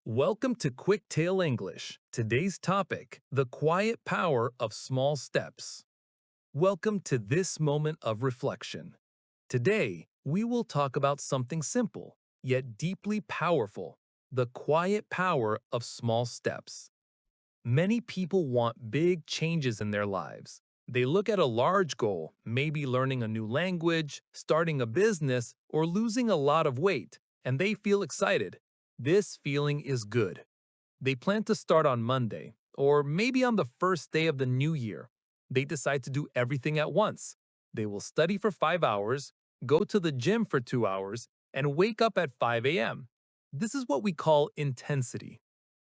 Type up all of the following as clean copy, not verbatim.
Welcome to QuickTale English. Today's topic, the quiet power of small steps. Welcome to this moment of reflection. Today, we will talk about something simple, yet deeply powerful, the quiet power of small steps. Many people want big changes in their lives. They look at a large goal, maybe learning a new language, starting a business, or losing a lot of weight, and they feel excited. This feeling is good. They plan to start on Monday, or maybe on the first day of the new year. They decide to do everything at once. They will study for 5 hours, go to the gym for 2 hours, and wake up at 5 a.m. This is what we call intensity.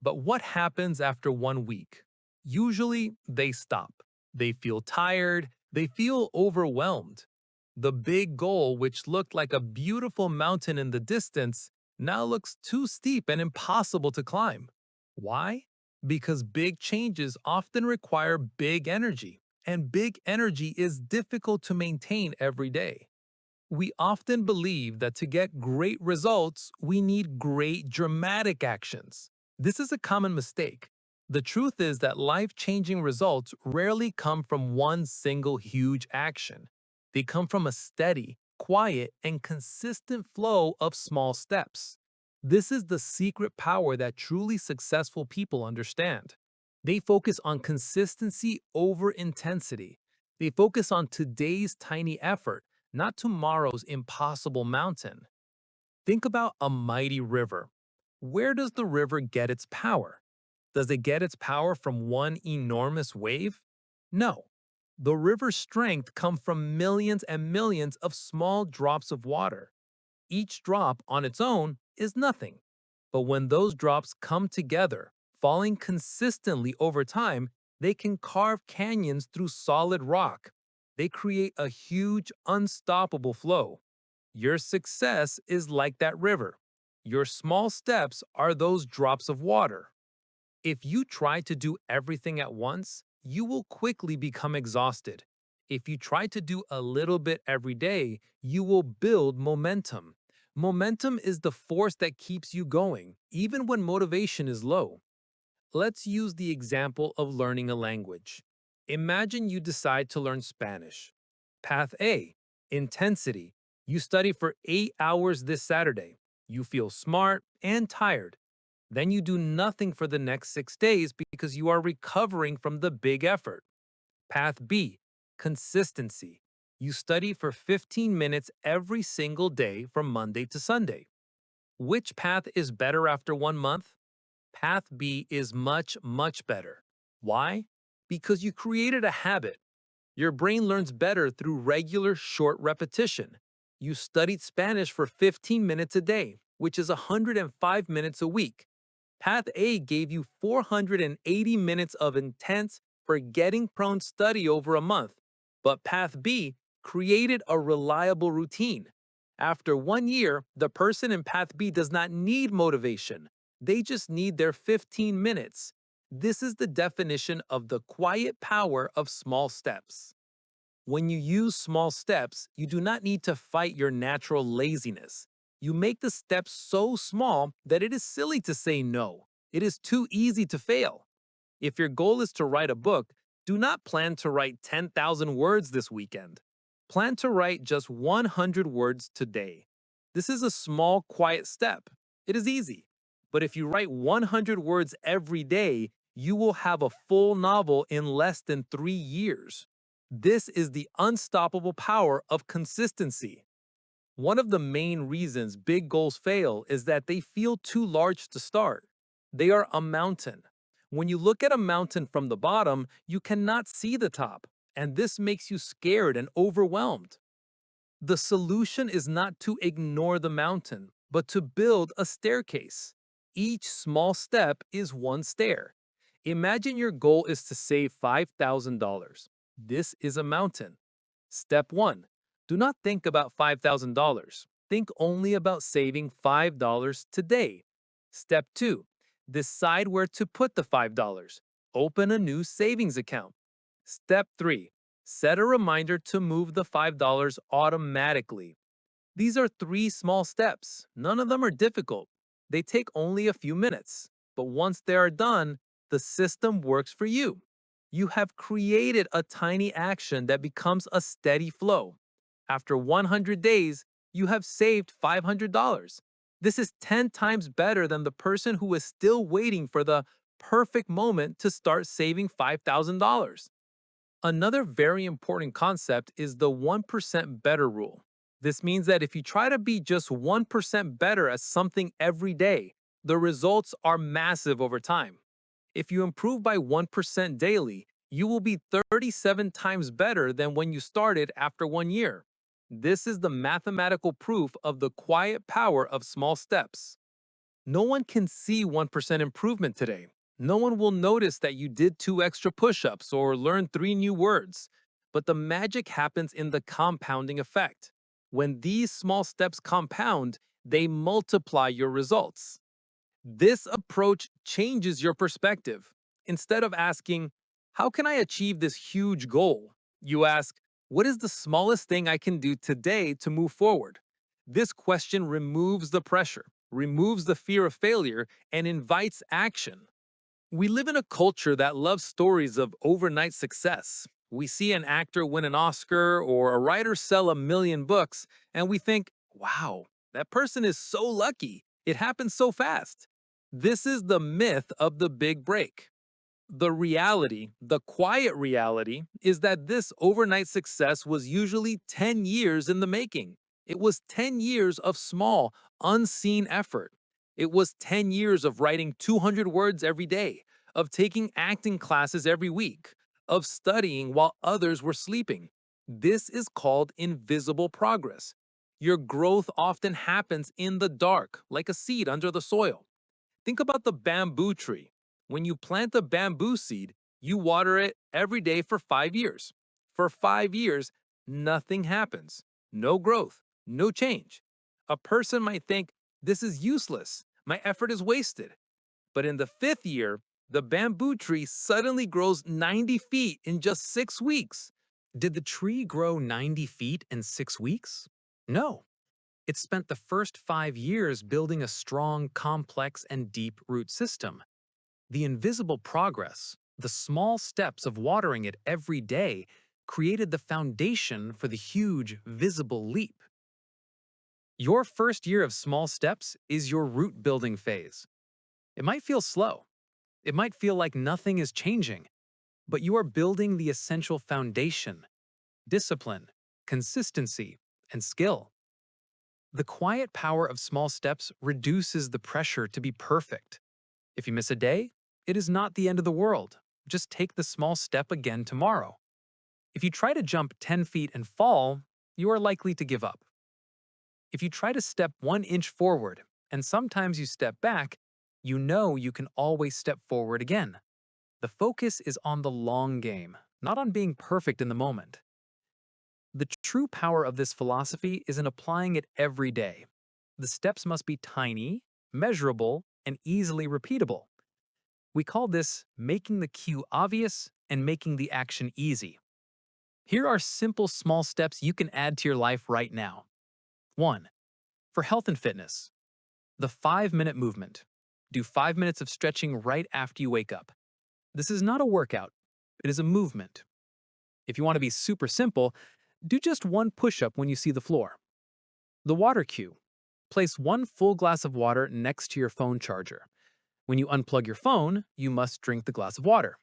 But what happens after 1 week? Usually, they stop. They feel tired. They feel overwhelmed. The big goal, which looked like a beautiful mountain in the distance, now looks too steep and impossible to climb. Why? Because big changes often require big energy, and big energy is difficult to maintain every day. We often believe that to get great results, we need great dramatic actions. This is a common mistake. The truth is that life changing results rarely come from one single huge action. They come from a steady, quiet, and consistent flow of small steps. This is the secret power that truly successful people understand. They focus on consistency over intensity. They focus on today's tiny effort, not tomorrow's impossible mountain. Think about a mighty river. Where does the river get its power? Does it get its power from one enormous wave? No. The river's strength comes from millions and millions of small drops of water. Each drop on its own is nothing. But when those drops come together, falling consistently over time, they can carve canyons through solid rock. They create a huge, unstoppable flow. Your success is like that river. Your small steps are those drops of water. If you try to do everything at once, you will quickly become exhausted. If you try to do a little bit every day, you will build momentum. Momentum is the force that keeps you going, even when motivation is low. Let's use the example of learning a language. Imagine you decide to learn Spanish. Path A, intensity. You study for 8 hours this Saturday. You feel smart and tired. Then you do nothing for the next 6 days because you are recovering from the big effort. Path B, consistency. You study for 15 minutes every single day from Monday to Sunday. Which path is better after 1 month? Path B is much, much better. Why? Because you created a habit. Your brain learns better through regular short repetition. You studied Spanish for 15 minutes a day, which is 105 minutes a week. Path A gave you 480 minutes of intense, forgetting prone study over a month, but Path B created a reliable routine. After 1 year, the person in Path B does not need motivation. They just need their 15 minutes. This is the definition of the quiet power of small steps. When you use small steps, you do not need to fight your natural laziness. You make the steps so small that it is silly to say no. It is too easy to fail. If your goal is to write a book, do not plan to write 10,000 words this weekend. Plan to write just 100 words today. This is a small, quiet step. It is easy. But if you write 100 words every day, you will have a full novel in less than 3 years. This is the unstoppable power of consistency. One of the main reasons big goals fail is that they feel too large to start. They are a mountain. When you look at a mountain from the bottom, you cannot see the top, and this makes you scared and overwhelmed. The solution is not to ignore the mountain, but to build a staircase. Each small step is one stair. Imagine your goal is to save $5,000. This is a mountain. Step 1. Do not think about $5,000. Think only about saving $5 today. Step 2. Decide where to put the $5. Open a new savings account. Step 3. Set a reminder to move the $5 automatically. These are three small steps. None of them are difficult. They take only a few minutes, but once they are done, the system works for you. You have created a tiny action that becomes a steady flow. After 100 days, you have saved $500. This is 10 times better than the person who is still waiting for the perfect moment to start saving $5,000. Another very important concept is the 1% better rule. This means that if you try to be just 1% better at something every day, the results are massive over time. If you improve by 1% daily, you will be 37 times better than when you started after 1 year. This is the mathematical proof of the quiet power of small steps. No one can see 1% improvement today. No one will notice that you did 2 extra push ups or learned 3 new words. But the magic happens in the compounding effect. When these small steps compound, they multiply your results. This approach changes your perspective. Instead of asking, how can I achieve this huge goal? You ask, what is the smallest thing I can do today to move forward? This question removes the pressure, removes the fear of failure, and invites action. We live in a culture that loves stories of overnight success. We see an actor win an Oscar or a writer sell 1 million books, and we think, wow, that person is so lucky. It happened so fast. This is the myth of the big break. The reality, the quiet reality, is that this overnight success was usually 10 years in the making. It was 10 years of small, unseen effort. It was 10 years of writing 200 words every day, of taking acting classes every week, of studying while others were sleeping. This is called invisible progress. Your growth often happens in the dark, like a seed under the soil. Think about the bamboo tree. When you plant a bamboo seed, you water it every day for 5 years. For 5 years, nothing happens. No growth, no change. A person might think, this is useless. My effort is wasted. But in the fifth year, the bamboo tree suddenly grows 90 feet in just 6 weeks. Did the tree grow 90 feet in 6 weeks? No. It spent the first 5 years building a strong, complex, and deep root system. The invisible progress, the small steps of watering it every day, created the foundation for the huge, visible leap. Your first year of small steps is your root building phase. It might feel slow. It might feel like nothing is changing, but you are building the essential foundation: discipline, consistency, and skill. The quiet power of small steps reduces the pressure to be perfect. If you miss a day, it is not the end of the world. Just take the small step again tomorrow. If you try to jump 10 feet and fall, you are likely to give up. If you try to step 1 inch forward and sometimes you step back, you know you can always step forward again. The focus is on the long game, not on being perfect in the moment. The true power of this philosophy is in applying it every day. The steps must be tiny, measurable, and easily repeatable. We call this making the cue obvious and making the action easy. Here are simple small steps you can add to your life right now. 1. For health and fitness, the 5-minute movement. Do 5 minutes of stretching right after you wake up. This is not a workout, it is a movement. If you want to be super simple, do just 1 push-up when you see the floor. The water cue. Place 1 full glass of water next to your phone charger. When you unplug your phone, you must drink the glass of water.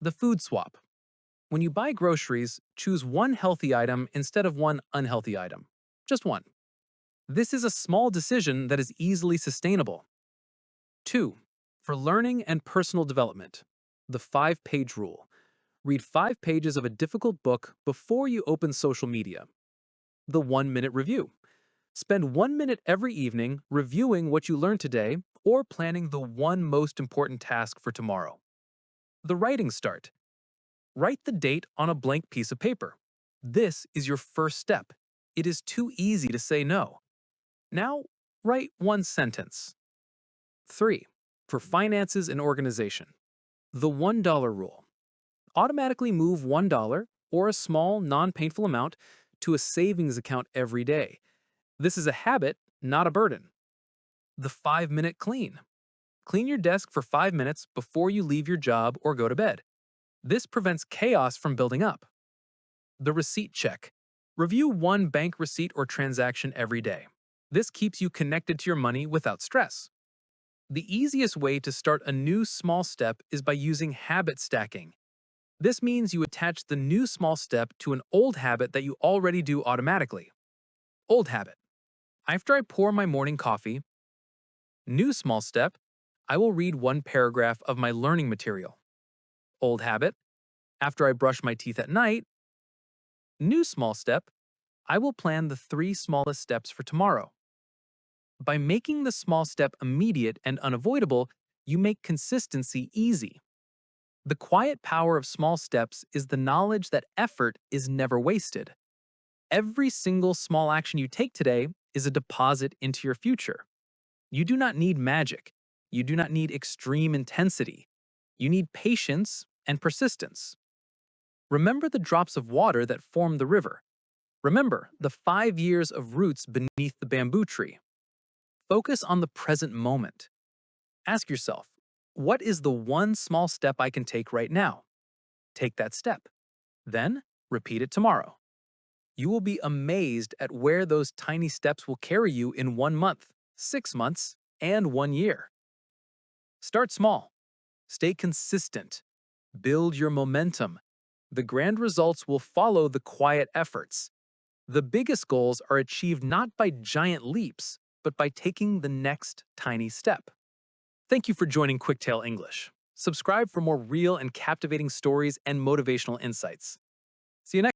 The food swap. When you buy groceries, choose one healthy item instead of one unhealthy item. Just one. This is a small decision that is easily sustainable. 2. For learning and personal development, the 5-page rule. Read 5 pages of a difficult book before you open social media. The 1-minute review. Spend 1 minute every evening reviewing what you learned today or planning the one most important task for tomorrow. The writing start. Write the date on a blank piece of paper. This is your first step. It is too easy to say no. Now, write 1 sentence. 3. For finances and organization, the $1 rule. Automatically move $1 or a small, non-painful amount to a savings account every day. This is a habit, not a burden. The 5-minute clean. Clean your desk for 5 minutes before you leave your job or go to bed. This prevents chaos from building up. The receipt check. Review one bank receipt or transaction every day. This keeps you connected to your money without stress. The easiest way to start a new small step is by using habit stacking. This means you attach the new small step to an old habit that you already do automatically. Old habit. After I pour my morning coffee, new small step, I will read one paragraph of my learning material. Old habit. After I brush my teeth at night, new small step, I will plan the 3 smallest steps for tomorrow. By making the small step immediate and unavoidable, you make consistency easy. The quiet power of small steps is the knowledge that effort is never wasted. Every single small action you take today is a deposit into your future. You do not need magic. You do not need extreme intensity. You need patience and persistence. Remember the drops of water that form the river. Remember the 5 years of roots beneath the bamboo tree. Focus on the present moment. Ask yourself, what is the one small step I can take right now? Take that step. Then, repeat it tomorrow. You will be amazed at where those tiny steps will carry you in 1 month, 6 months, and 1 year. Start small. Stay consistent. Build your momentum. The grand results will follow the quiet efforts. The biggest goals are achieved not by giant leaps, but by taking the next tiny step. Thank you for joining QuickTale English. Subscribe for more real and captivating stories and motivational insights. See you next